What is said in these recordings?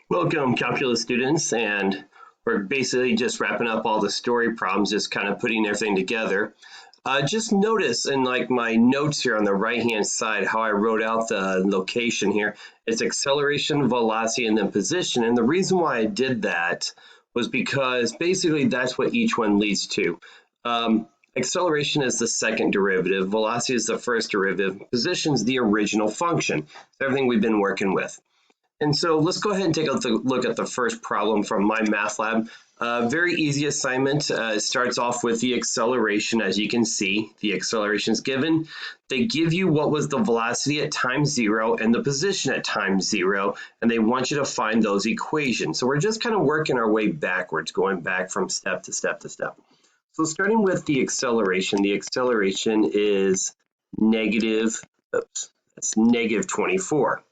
Welcome, calculus students, and we're basically just wrapping up all the story problems, just kind of putting everything together. Just notice in like my notes here on the right-hand side how I wrote out the location here. It's acceleration, velocity, and then position. And the reason why I did that was because basically that's what each one leads to. Acceleration is the second derivative, velocity is the first derivative, position is the original function. It's everything we've been working with. And so let's go ahead and take a look at the first problem from MyMathLab. Very easy assignment. It starts off with the acceleration. As you can see, the acceleration is given. They give you what was the velocity at time 0 and the position at time 0, and they want you to find those equations. So we're just kind of working our way backwards, going back from step to step to step. So starting with the acceleration is negative 24.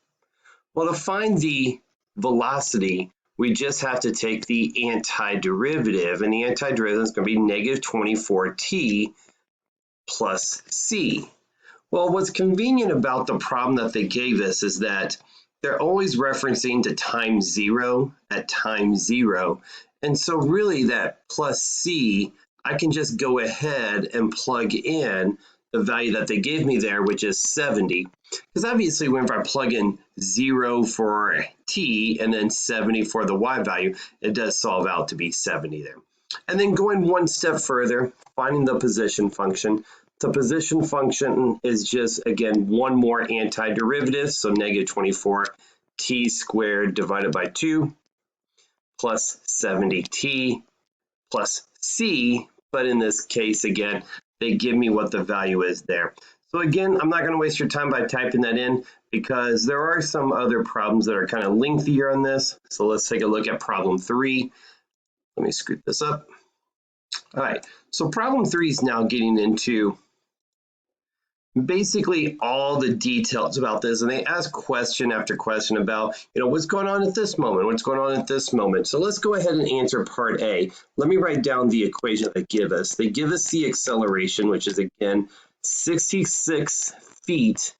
Well, to find the velocity, we just have to take the antiderivative, and the antiderivative is going to be negative 24t plus c. Well, what's convenient about the problem that they gave us is that they're always referencing to time 0 at time 0. And so really that plus c, I can just go ahead and plug in the value that they gave me there, which is 70. Because obviously whenever I plug in 0 for t and then 70 for the y value, it does solve out to be 70 there. And then going one step further, finding the position function. The position function is just, again, one more antiderivative, so negative 24 t squared divided by 2 plus 70t plus c, but in this case, again, they give me what the value is there. So again, I'm not going to waste your time by typing that in because there are some other problems that are kind of lengthier on this. So let's take a look at problem 3. Let me scoot this up. All right, so problem 3 is now getting into basically all the details about this, and they ask question after question about, what's going on at this moment, what's going on at this moment. So let's go ahead and answer part A. Let me write down the equation they give us. They give us the acceleration, which is again 66 feet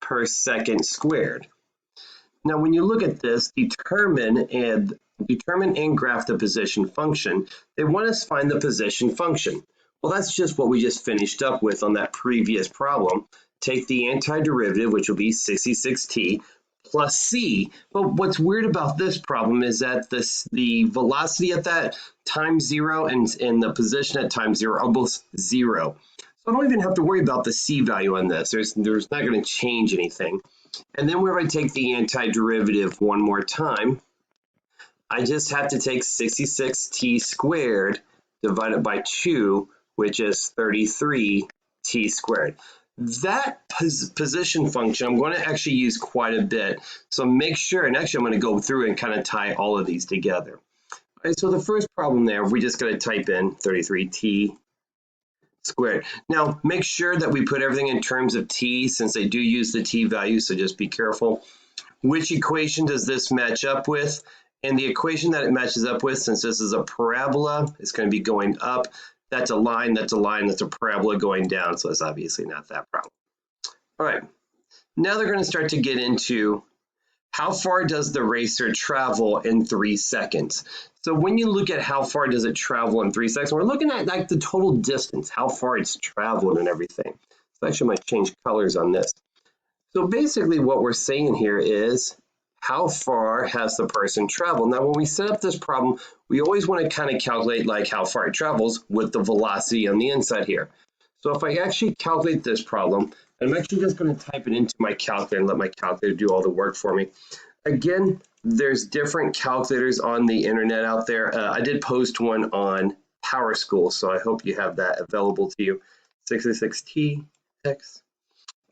per second squared. Now, when you look at this, determine and graph the position function. They want us to find the position function. Well, that's just what we just finished up with on that previous problem. Take the antiderivative, which will be 66t plus c. But what's weird about this problem is that the velocity at that time 0 and the position at time 0 are both 0. So I don't even have to worry about the c value on this. There's not going to change anything. And then whenever I take the antiderivative one more time, I just have to take 66t squared divided by 2, which is 33t squared. That position function I'm going to actually use quite a bit. So make sure, and actually I'm going to go through and kind of tie all of these together. All right, so the first problem there, we just got to type in 33t squared. Now make sure that we put everything in terms of t, since they do use the t value, so just be careful. Which equation does this match up with? And the equation that it matches up with, since this is a parabola, it's going to be going up. That's a line, that's a line, that's a parabola going down, so it's obviously not that problem. All right, now they're going to start to get into how far does the racer travel in 3 seconds? So when you look at how far does it travel in 3 seconds, we're looking at like the total distance, how far it's traveled and everything. So I actually might change colors on this. So basically what we're saying here is, how far has the person traveled? Now, when we set up this problem, we always want to kind of calculate like how far it travels with the velocity on the inside here. So if I actually calculate this problem, I'm actually just going to type it into my calculator and let my calculator do all the work for me. Again, there's different calculators on the internet out there. I did post one on PowerSchool, so I hope you have that available to you. 66t x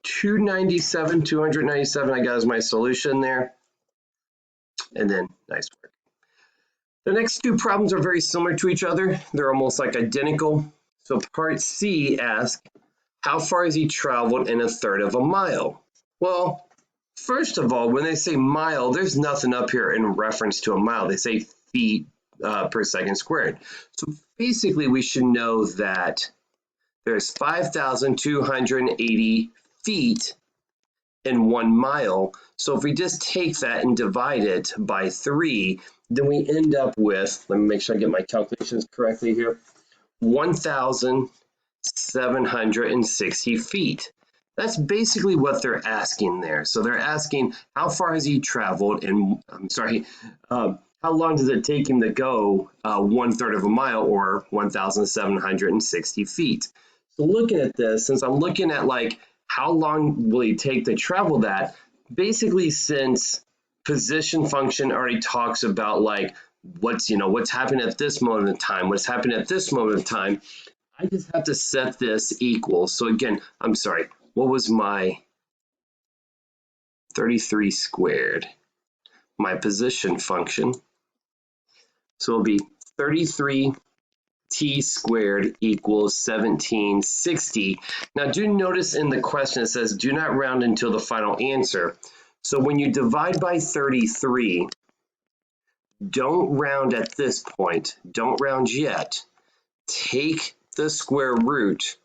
297, I got as my solution there. And then nice work. The next two problems are very similar to each other. They're almost like identical. So part C asks, how far has he traveled in 1/3 of a mile? Well, first of all, when they say mile, there's nothing up here in reference to a mile. They say feet per second squared. So basically we should know that there's 5,280 feet in 1 mile. So if we just take that and divide it by 3, then we end up with, let me make sure I get my calculations correctly here, 1,760 feet. That's basically what they're asking there. So they're asking how far has he traveled, and how long does it take him to go 1/3 of a mile, or 1,760 feet. So looking at this, since I'm looking at like how long will he take to travel that, basically since position function already talks about like what's happening at this moment in time, what's happening at this moment in time, I just have to set this equal. So again, I'm sorry, what was my 33 squared? My position function. So it'll be 33 t squared equals 1760. Now do notice in the question it says do not round until the final answer. So when you divide by 33, don't round at this point. Don't round yet. Take the square root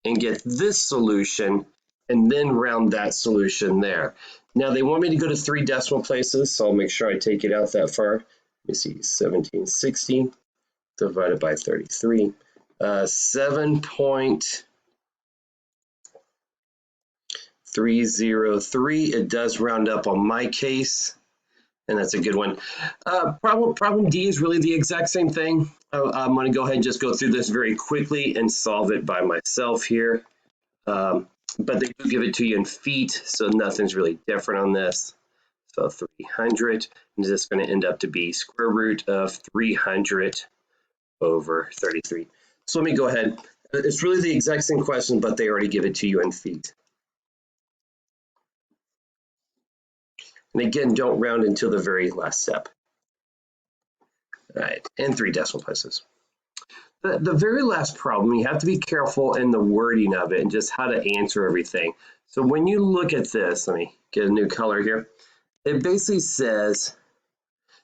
and get this solution and then round that solution there. Now they want me to go to 3 decimal places, so I'll make sure I take it out that far. Let me see, 1760 divided by 33. 7.303. It does round up on my case, and that's a good one. Problem D is really the exact same thing. I'm going to go ahead and just go through this very quickly and solve it by myself here. But they do give it to you in feet, so nothing's really different on this. So 300 is just going to end up to be square root of 300 over 33. So let me go ahead. It's really the exact same question, but they already give it to you in feet. And again, don't round until the very last step. All right, and 3 decimal places. The very last problem, you have to be careful in the wording of it and just how to answer everything. So when you look at this, let me get a new color here. It basically says,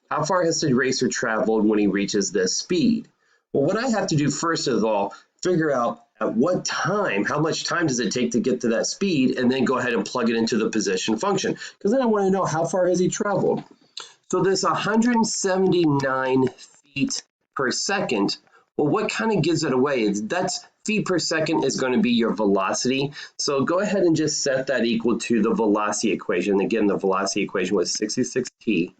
how far has the racer traveled when he reaches this speed? Well, what I have to do first of all, figure out at what time, how much time does it take to get to that speed, and then go ahead and plug it into the position function. Because then I want to know how far has he traveled. So this 179 feet per second, well, what kind of gives it away? That's feet per second is going to be your velocity. So go ahead and just set that equal to the velocity equation. Again, the velocity equation was 66t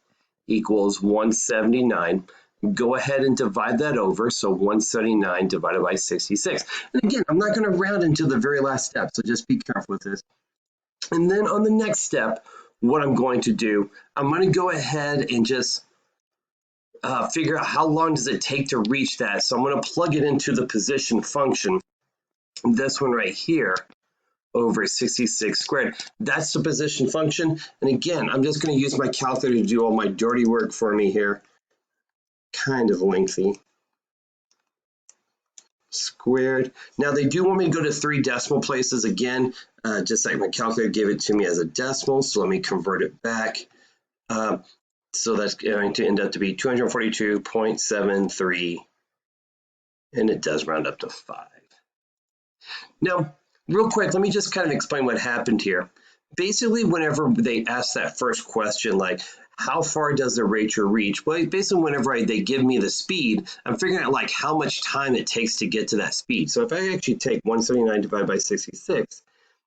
equals 179. Go ahead and divide that over. So 179 divided by 66. And again, I'm not going to round until the very last step, so just be careful with this. And then on the next step, what I'm going to do, I'm going to go ahead and just figure out how long does it take to reach that. So I'm going to plug it into the position function. This one right here over 66 squared. That's the position function. And again, I'm just going to use my calculator to do all my dirty work for me here. Kind of lengthy. Squared. Now they do want me to go to 3 decimal places again, just like my calculator gave it to me as a decimal. So let me convert it back. So that's going to end up to be 242.73, and it does round up to 5. Now, real quick, let me just kind of explain what happened here. Basically, whenever they ask that first question, like, how far does the racer reach? Well, basically, whenever they give me the speed, I'm figuring out like how much time it takes to get to that speed. So if I actually take 179 divided by 66,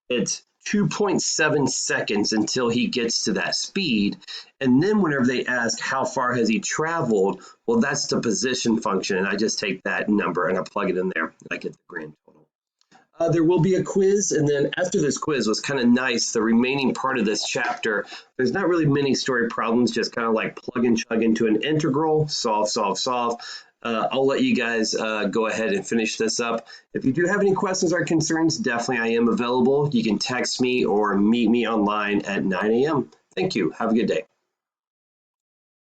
it's 2.7 seconds until he gets to that speed. And then whenever they ask how far has he traveled, well, that's the position function. And I just take that number and I plug it in there and I get the grand total. There will be a quiz, and then after this quiz was kind of nice, the remaining part of this chapter, there's not really many story problems, just kind of like plug and chug into an integral, solve, solve, solve. I'll let you guys go ahead and finish this up. If you do have any questions or concerns, definitely I am available. You can text me or meet me online at 9 a.m. Thank you. Have a good day.